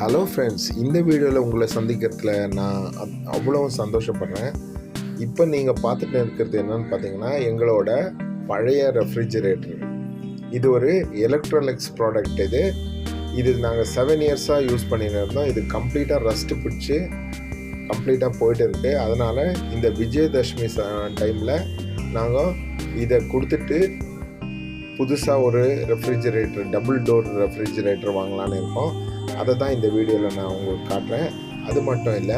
Hello friends, இந்த வீடியோவில் உங்களை சந்திக்கிறதுல நான் அவ்வளோ சந்தோஷப்படுறேன். இப்போ நீங்கள் பார்த்துட்டு இருக்கிறது என்னென்னு பார்த்தீங்கன்னா, எங்களோட பழைய ரெஃப்ரிஜிரேட்டர். இது ஒரு எலக்ட்ரானிக்ஸ் ப்ராடக்ட். இது நாங்கள் 7 இயர்ஸாக யூஸ் பண்ணின்னு இருந்தோம். இது கம்ப்ளீட்டாக ரஸ்ட்டு பிடிச்சி கம்ப்ளீட்டாக போயிட்டு இருக்குது. அதனால் இந்த விஜயதசமி டைமில் நாங்கள் இதை கொடுத்துட்டு புதுசாக ஒரு ரெஃப்ரிஜிரேட்டர், டபுள் டோர் ரெஃப்ரிஜிரேட்டர் வாங்கலான்னு இருக்கோம். அதை தான் இந்த வீடியோவில் நான் உங்களுக்கு காட்டுறேன். அது மட்டும் இல்லை,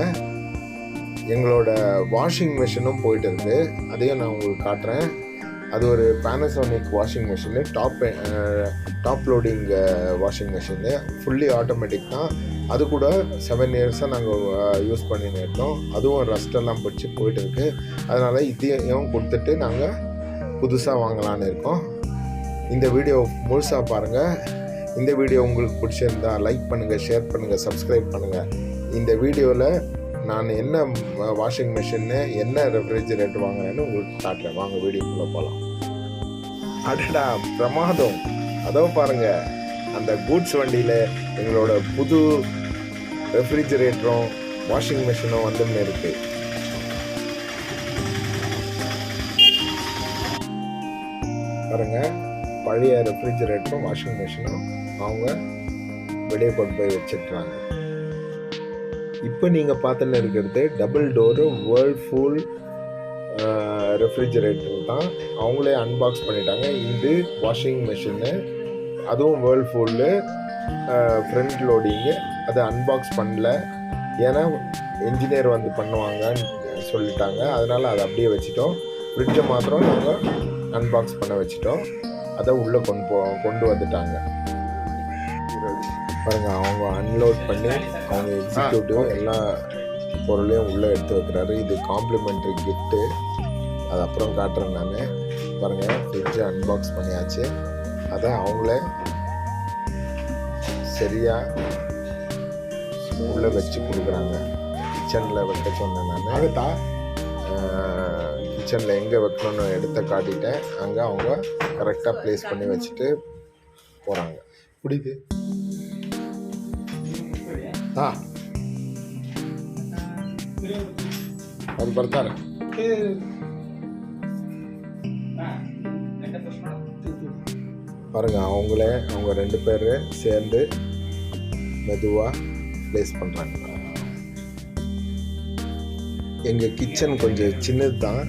எங்களோட வாஷிங் மிஷினும் போயிட்டு இருக்குது. அதையும் நான் உங்களுக்கு காட்டுறேன். அது ஒரு Panasonic washing machine, top loading washing machine, fully automatic தான். அது கூட 7 இயர்ஸாக நாங்கள் யூஸ் பண்ணின்னு இருந்தோம். அதுவும் ரஸ்டெல்லாம் பிடிச்சி போயிட்டு இருக்குது. அதனால் இதையும் கொடுத்துட்டு நாங்கள் புதுசாக வாங்கலான்னு இருக்கோம். இந்த வீடியோ முழுசாக பாருங்கள். இந்த வீடியோ உங்களுக்கு பிடிச்சிருந்தா லைக் பண்ணுங்கள், ஷேர் பண்ணுங்கள், சப்ஸ்கிரைப் பண்ணுங்கள். இந்த வீடியோவில் நான் என்ன வாஷிங் மிஷின்னு, என்ன ரெஃப்ரிஜிரேட்டர் வாங்குறேன்னு உங்களுக்கு காட்டுறேன். வாங்க வீடியோக்குள்ளே போகலாம். அடடா பிரமாதம்! அதோ பாருங்கள், அந்த கூட்ஸ் வண்டியில் எங்களோட புது ரெஃப்ரிஜிரேட்டரும் வாஷிங் மிஷினும் வந்துன்னு இருக்குது. பாருங்கள், பழைய ரெஃப்ரிஜிரேட்டரும் வாஷிங் மிஷினும் அவங்க வெளியே கொண்டு போய் வச்சிட்றாங்க. இப்போ நீங்கள் பார்த்துன்னு இருக்கிறது டபுள் டோரு வேர்ல்ஃபூல் ரெஃப்ரிஜிரேட்டர் தான். அவங்களே அன்பாக்ஸ் பண்ணிட்டாங்க. இது வாஷிங் மிஷினு, அதுவும் வேர்ல்ஃபூல்லு, ஃப்ரண்ட் லோடிங்கு. அதை அன்பாக்ஸ் பண்ணல, ஏன்னா என்ஜினியர் வந்து பண்ணுவாங்கன்னு சொல்லிட்டாங்க. அதனால் அதை அப்படியே வச்சுட்டோம். ஃப்ரிட்ஜை மாத்திரம் நாங்கள் அன்பாக்ஸ் பண்ண வச்சுட்டோம். அதை உள்ளே கொண்டு வந்துட்டாங்க. பாருங்கள், அவங்க அன்லோட் பண்ணி அவங்க எக்ஸிக்யூட்டிவ் எல்லா பொருளையும் உள்ளே எடுத்து வைக்கிறாரு. இது காம்ப்ளிமெண்ட்ரி கிஃப்ட்டு. அது அப்புறம் காட்டுறேன் நான். பாருங்கள், ஃப்ரிட்ஜை அன்பாக்ஸ் பண்ணியாச்சு. அதை அவங்களே சரியாக உள்ளே வச்சு கொடுக்குறாங்க. கிச்சனில் வைக்க சொன்னேன் நான். அதுதான் கிச்சனில் எங்கே வைக்கணும்னு எடுத்து காட்டிட்டேன். அங்கே அவங்க கரெக்டாக ப்ளேஸ் பண்ணி வச்சுட்டு போகிறாங்க. புரியுது? ಅದು ಬರ್ತಾರೆ. பாருங்க, அவங்க 2 பேர் சேர்ந்து மெதுவாக ப்ளேஸ் பண்ணுறாங்க. எங்கள் கிச்சன் கொஞ்சம் சின்னது தான்,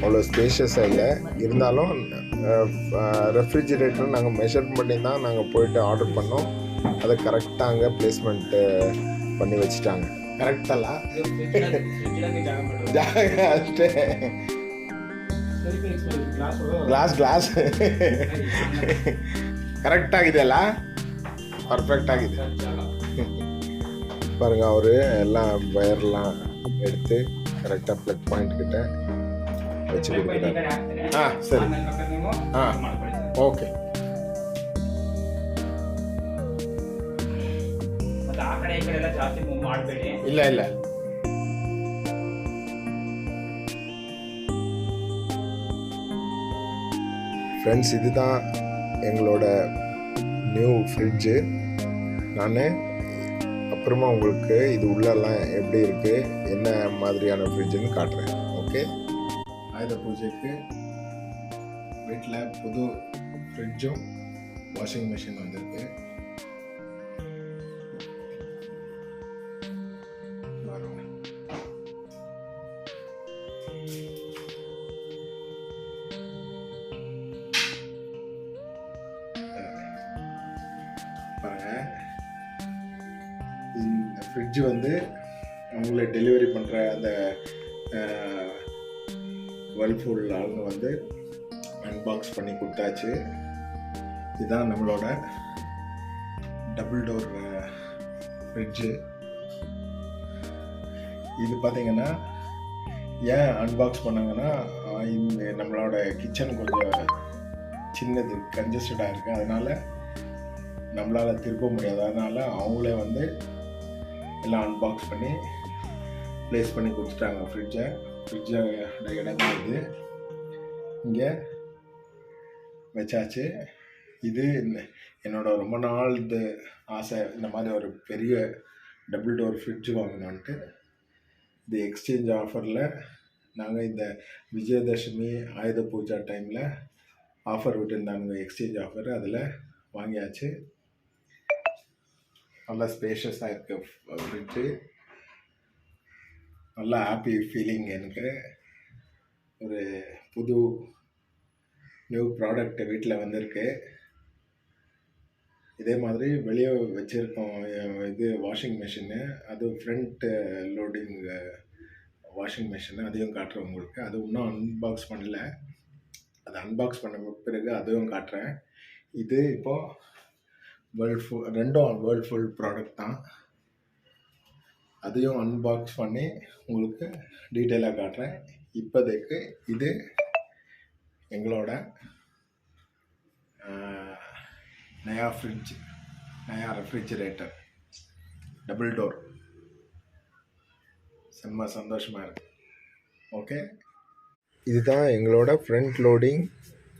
அவ்வளோ ஸ்பேஷியஸாக இல்லை. இருந்தாலும் ரெஃப்ரிஜிரேட்டர் நாங்கள் மெஷர் பண்ணி தான் நாங்கள் போயிட்டு ஆர்டர் பண்ணோம். அதை கரெக்டாக அங்கே பிளேஸ்மெண்ட்டு பண்ணி வச்சுட்டாங்க. ಕರೆಕ್ಟಲ್ಲ ಜಾಗ ಅಷ್ಟೇ. ಗ್ಲಾಸ್ ಕರೆಕ್ಟ್ ಆಗಿದೆಯಲ್ಲ, ಪರ್ಫೆಕ್ಟ್ ಆಗಿದೆ. பாருங்க, அவர் எல்லாம் வயர்லாம் எடுத்து கரெக்டாக ப்ளக் பாயிண்ட் கிட்ட வச்சு கொடுக்குறாரு. சரி, ஓகே. ಇಲ್ಲ ஃப்ரெண்ட்ஸ், இதுதான் எங்களோட நியூ ஃப்ரிட்ஜு. நான் அப்புறமா உங்களுக்கு இது உள்ளெல்லாம் எப்படி இருக்குது, என்ன மாதிரியான ஃப்ரிட்ஜுன்னு காட்டுறேன். ஓகே. ஆயுத பூஜைக்கு வீட்டில் புது ஃப்ரிட்ஜும் வாஷிங் மிஷின் வந்திருக்கு. பாருங்கள், இந்த ஃப்ரிட்ஜு வந்து அவங்கள டெலிவரி பண்ணுற அந்த வேர்ல்ஃபூல் ஆளுங்க வந்து அன்பாக்ஸ் பண்ணி கொடுத்தாச்சு. இதுதான் நம்மளோட டபுள் டோர் ஃப்ரிட்ஜு. இது பார்த்திங்கன்னா ஏன் அன்பாக்ஸ் பண்ணாங்கன்னா, இந்த நம்மளோட கிச்சன் கொஞ்சம் சின்னது, கன்ஜஸ்டடாக இருக்குது. அதனால் நம்மளால் திருப்ப முடியாது. அதனால் அவங்களே வந்து எல்லாம் அன்பாக்ஸ் பண்ணி ப்ளேஸ் பண்ணி கொடுத்துட்டாங்க. ஃப்ரிட்ஜோட இடம் இது இங்கே வச்சாச்சு. இது என்னோட ரொம்ப நாள் ஆசை இந்த மாதிரி ஒரு பெரிய டபுள் டோர் ஃப்ரிட்ஜ் வாங்கணுன்ட்டு. இது எக்ஸ்சேஞ்ச் ஆஃபரில் நாங்கள் இந்த விஜயதசமி ஆயுத பூஜா டைமில் ஆஃபர் விட்டுருந்தாங்க, எக்ஸ்சேஞ்ச் ஆஃபர். அதில் வாங்கியாச்சு. நல்லா ஸ்பேஷியஸாக இருக்குது ஃப்ரிட்ஜு. நல்லா ஹாப்பி ஃபீலிங். எனக்கு ஒரு புது நியூ ப்ராடக்ட் வீட்டில் வந்திருக்கு. இதே மாதிரி வெளியே வச்சுருக்கோம் இது வாஷிங் மிஷினு, அது ஃப்ரண்ட் லோடிங் வாஷிங் மிஷினு, அதையும் காட்டுறேன் உங்களுக்கு. அது இன்னும் அன்பாக்ஸ் பண்ணல, அது அன்பாக்ஸ் பண்ண பிறகு அதுவும் காட்டுறேன். இது இப்போது ரெண்டும் வேர்ல்ஃபுல் ப்ராடக்ட் தான். அதையும் அன்பாக்ஸ் பண்ணி உங்களுக்கு டீட்டெயிலாக காட்டுறேன். இப்போதைக்கு இது எங்களோட நயா ஃப்ரிட்ஜ், நயா ரெஃப்ரிஜிரேட்டர், டபுள் டோர். செம்ம சந்தோஷமாக இருக்குது. ஓகே, இதுதான் எங்களோட ஃப்ரண்ட் லோடிங்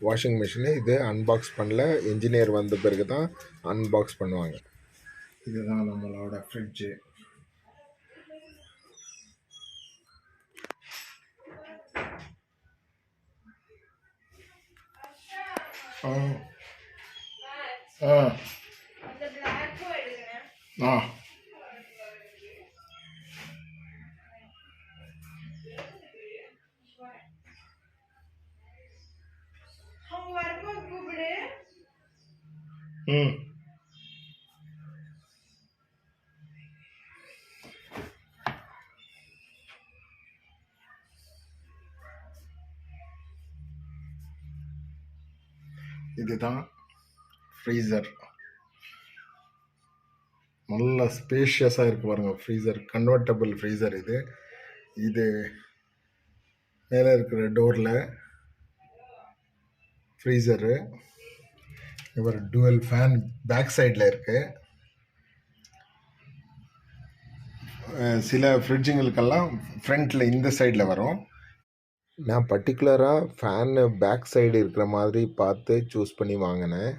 வாஷிங் மிஷினு. இது அன்பாக்ஸ் பண்ணல, இன்ஜினியர் வந்த பிறகு தான் அன்பாக்ஸ் பண்ணுவாங்க. இதுதான் நம்மளோட ஃப்ரிட்ஜு. இதுதான் ஃப்ரீசர். நல்ல ஸ்பேஷியஸாக இருக்குது பாருங்கள் ஃப்ரீசர். கன்வெர்ட்டபிள் ஃப்ரீசர் இது. இது மேலே இருக்கிற டோரில் ஃப்ரீசரு. இவர் டுவல் ஃபேன் பேக் சைடில் இருக்குது. சில ஃப்ரிட்ஜுங்களுக்கெல்லாம் ஃப்ரண்ட்டில் இந்த சைடில் வரும். நான் பர்டிகுலராக ஃபேனு பேக் சைடு இருக்கிற மாதிரி பார்த்து சூஸ் பண்ணி வாங்கினேன்.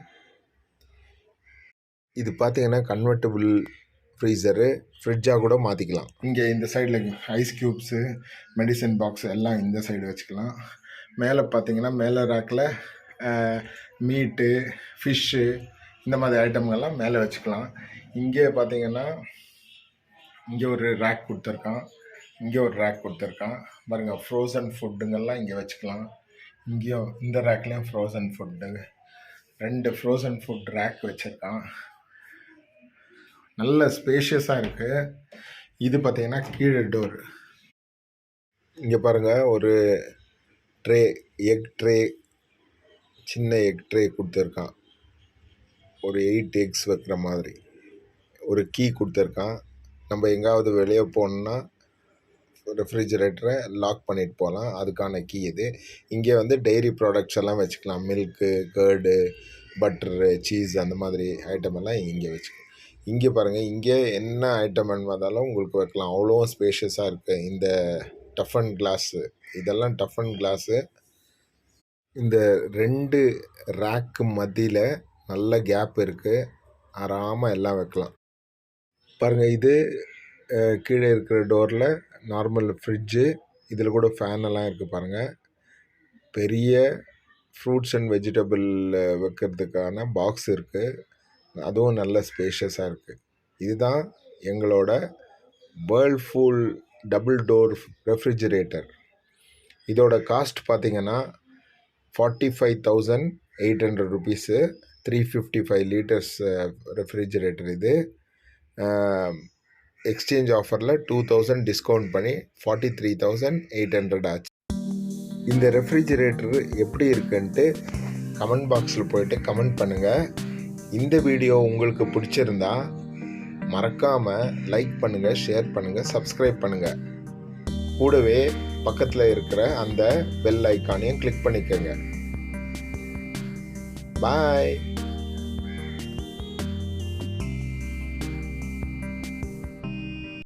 இது பார்த்தீங்கன்னா கன்வெர்ட்டபிள் ஃப்ரீசரு, ஃப்ரிட்ஜாக கூட மாற்றிக்கலாம். இங்கே இந்த சைடில் ஐஸ் க்யூப்ஸு, மெடிசன் பாக்ஸ் எல்லாம் இந்த சைடு வச்சுக்கலாம். மேலே பார்த்தீங்கன்னா மேலே ரேக்கில் மீட்டு, ஃபிஷ்ஷு, இந்த மாதிரி ஐட்டம்கள்லாம் மேலே வச்சுக்கலாம். இங்கே பார்த்தீங்கன்னா இங்கே ஒரு ரேக் கொடுத்துருக்கான், இங்கே ஒரு ரேக் கொடுத்துருக்கான் பாருங்கள். ஃப்ரோசன் ஃபுட்டுங்கெல்லாம் இங்கே வச்சுக்கலாம். இங்கேயும் இந்த ரேக்லேயும் frozen food, 2 frozen food rack வச்சுருக்கான். நல்ல ஸ்பேஷியஸாக இருக்குது. இது பார்த்திங்கன்னா கீழே டோர். இங்கே பாருங்கள், ஒரு ட்ரே, எக் ட்ரே, சின்ன எக் ட்ரே கொடுத்துருக்கான். ஒரு 8 எக்ஸ் வைக்கிற மாதிரி. ஒரு கீ கொடுத்துருக்கான். நம்ம எங்காவது வெளியே போகணுன்னா ரெஃப்ரிஜிரேட்டரை லாக் பண்ணிட்டு போகலாம், அதுக்கான கீ இது. இங்கே டெய்ரி ப்ராடக்ட்ஸ் எல்லாம் வச்சுக்கலாம். மில்க்கு, கர்டு, பட்டரு, சீஸ், அந்த மாதிரி ஐட்டம் எல்லாம் இங்கே வச்சுக்கலாம். இங்கே பாருங்கள், இங்கே என்ன ஐட்டம் வந்தாலும் உங்களுக்கு வைக்கலாம். அவ்வளோ ஸ்பேஷியஸாக இருக்குது. இந்த டஃபன் கிளாஸு, இதெல்லாம் டஃபன் கிளாஸு. இந்த 2 ரேக்கு மத்தியில் நல்ல கேப் இருக்குது, ஆறாமல் எல்லாம் வைக்கலாம். பாருங்கள், இது கீழே இருக்கிற டோரில் நார்மல் ஃப்ரிட்ஜு. இதில் கூட ஃபேனெல்லாம் இருக்குது பாருங்கள். பெரிய ஃப்ரூட்ஸ் அண்ட் வெஜிடபிள் வைக்கிறதுக்கான பாக்ஸ் இருக்குது, அதுவும் நல்ல ஸ்பேஷியஸாக இருக்குது. இதுதான் எங்களோட வேர்ல்ஃபுல் டபுள் டோர் ரெஃப்ரிஜிரேட்டர். இதோட காஸ்ட் பார்த்திங்கன்னா 45,800 rupees, 355 liters ரெஃப்ரிஜிரேட்டர். இது எக்ஸ்சேஞ்ச் ஆஃபரில் 2000 டிஸ்கவுண்ட் பண்ணி 43,800 ஆச்சு. இந்த ரெஃப்ரிஜிரேட்டர் எப்படி இருக்குன்ட்டு கமெண்ட் பாக்ஸில் போயிட்டு கமெண்ட் பண்ணுங்கள். இந்த வீடியோ உங்களுக்கு பிடிச்சிருந்தா மறக்காமல் லைக் பண்ணுங்கள், ஷேர் பண்ணுங்கள், சப்ஸ்கிரைப் பண்ணுங்கள். கூடவே பக்கத்தில் இருக்கிற அந்த பெல் ஐக்கானையும் கிளிக் பண்ணிக்கோங்க. பாய்.